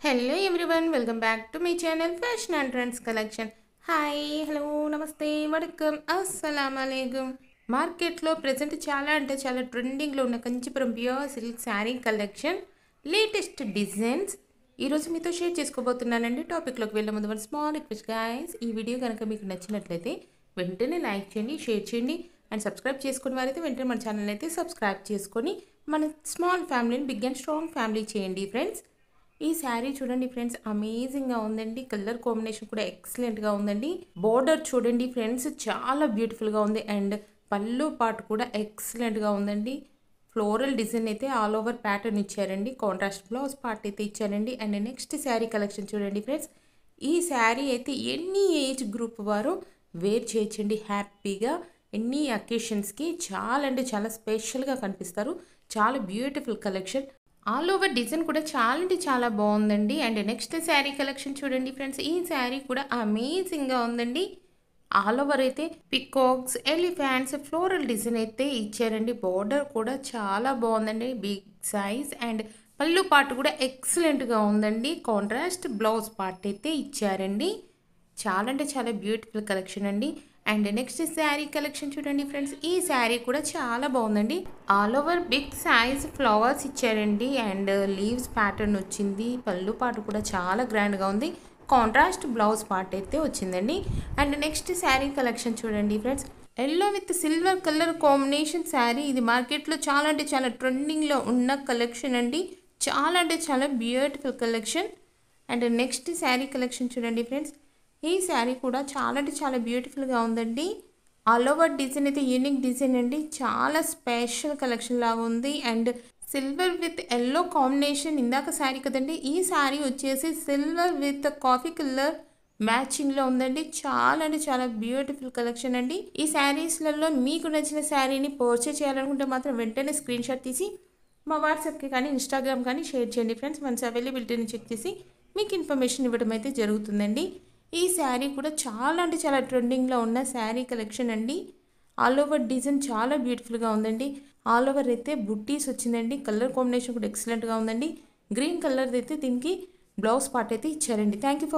Hello everyone, welcome back to my channel fashion and trends collection. Hi, hello, నమస్తే, వడకం, అస్సలం అలైకుం. మార్కెట్లో present చాలా అంటే చాలా ట్రెండింగ్లో ఉన్న Kanchipuram pure silk sari collection latest designs ఈరోజు మీతో షేర్ చేసుకోబోతున్నానండి. టాపిక్లోకి వెళ్ళే ముందు వన్ స్మాల్ రిక్వెస్ట్ గైస్, ఈ వీడియో కనుక మీకు నచ్చినట్లయితే వెంటనే లైక్ చేయండి, షేర్ చేయండి అండ్ సబ్స్క్రైబ్ చేసుకుని వారైతే వెంటనే మన ఛానల్ అయితే సబ్స్క్రైబ్ చేసుకొని మన స్మాల్ ఫ్యామిలీని బిగ్ అండ్ స్ట్రాంగ్ ఫ్యామిలీ చేయండి ఫ్రెండ్స్. ఈ శారీ చూడండి ఫ్రెండ్స్, అమేజింగ్గా ఉందండి. కలర్ కాంబినేషన్ కూడా ఎక్సలెంట్గా ఉందండి. బోర్డర్ చూడండి ఫ్రెండ్స్, చాలా బ్యూటిఫుల్గా ఉంది అండ్ పళ్ళు పార్ట్ కూడా ఎక్సలెంట్గా ఉందండి. ఫ్లోరల్ డిజైన్ అయితే ఆల్ ఓవర్ ప్యాటర్న్ ఇచ్చారండి. కాంట్రాస్ట్ బ్లౌజ్ పార్ట్ అయితే ఇచ్చారండి. అండ్ నెక్స్ట్ శారీ కలెక్షన్ చూడండి ఫ్రెండ్స్. ఈ శారీ అయితే ఎన్ని ఏజ్ గ్రూప్ వారు వేర్ చేయొచ్చండి హ్యాపీగా. ఎన్ని అకేషన్స్కి చాలా అంటే చాలా స్పెషల్గా కనిపిస్తారు. చాలా beautiful collection. All over design కూడా చాలా అంటే చాలా బాగుందండి. అండ్ నెక్స్ట్ శారీ కలెక్షన్ చూడండి ఫ్రెండ్స్. ఈ శారీ కూడా అమేజింగ్గా ఉందండి. ఆల్ ఓవర్ అయితే పికాక్స్, ఎలిఫెంట్స్, ఫ్లోరల్ డిజైన్ అయితే ఇచ్చారండి. బార్డర్ కూడా చాలా బాగుందండి, బిగ్ సైజ్. అండ్ పళ్ళు పార్ట్ కూడా ఎక్సలెంట్గా ఉందండి. కాంట్రాస్ట్ బ్లౌజ్ పార్ట్ అయితే ఇచ్చారండి. చాలా అంటే చాలా బ్యూటిఫుల్ కలెక్షన్ అండి. అండ్ నెక్స్ట్ శారీ కలెక్షన్ చూడండి ఫ్రెండ్స్. ఈ శారీ కూడా చాలా బాగుందండి. All over big size flowers ఇచ్చారండి అండ్ లీవ్స్ ప్యాటర్న్ వచ్చింది. పళ్ళు పాటు కూడా చాలా గ్రాండ్గా ఉంది. కాంట్రాస్ట్ బ్లౌజ్ పార్ట్ అయితే వచ్చిందండి. అండ్ నెక్స్ట్ శారీ కలెక్షన్ చూడండి friends. Yellow with silver colour combination sari. ఇది మార్కెట్లో చాలా అంటే చాలా ట్రెండింగ్లో ఉన్న కలెక్షన్ అండి. చాలా అంటే చాలా beautiful collection. And next sari collection చూడండి ఫ్రెండ్స్. ఈ శారీ కూడా చాలా అంటే చాలా బ్యూటిఫుల్గా ఉందండి. ఆల్ ఓవర్ డిజైన్ అయితే యూనిక్ డిజైన్ అండి. చాలా స్పెషల్ కలెక్షన్ లాగా ఉంది. And silver with yellow combination ఇందాక శారీ కదండి. ఈ శారీ వచ్చేసి సిల్వర్ విత్ కాఫీ కలర్ మ్యాచింగ్లో ఉందండి. చాలా అంటే చాలా బ్యూటిఫుల్ కలెక్షన్ అండి. ఈ శారీస్లలో మీకు నచ్చిన శారీని పర్చేస్ చేయాలనుకుంటే మాత్రం వెంటనే స్క్రీన్ షాట్ తీసి మా వాట్సాప్కి కానీ ఇన్స్టాగ్రామ్ కానీ షేర్ చేయండి ఫ్రెండ్స్. వన్స్ అవైలబిలిటీని చెక్ చేసి మీకు ఇన్ఫర్మేషన్ ఇవ్వడం అయితే జరుగుతుందండి. ఈ శారీ కూడా చాలా అంటే చాలా ట్రెండింగ్లో ఉన్న శారీ కలెక్షన్ అండి. ఆల్ ఓవర్ డిజైన్ చాలా బ్యూటిఫుల్గా ఉందండి. ఆల్ ఓవర్ అయితే బుట్టీస్ వచ్చిందండి. కలర్ కాంబినేషన్ కూడా ఎక్సలెంట్గా ఉందండి. గ్రీన్ కలర్ అయితే దీనికి బ్లౌజ్ పార్ట్ అయితే ఇచ్చారండి. Thank you for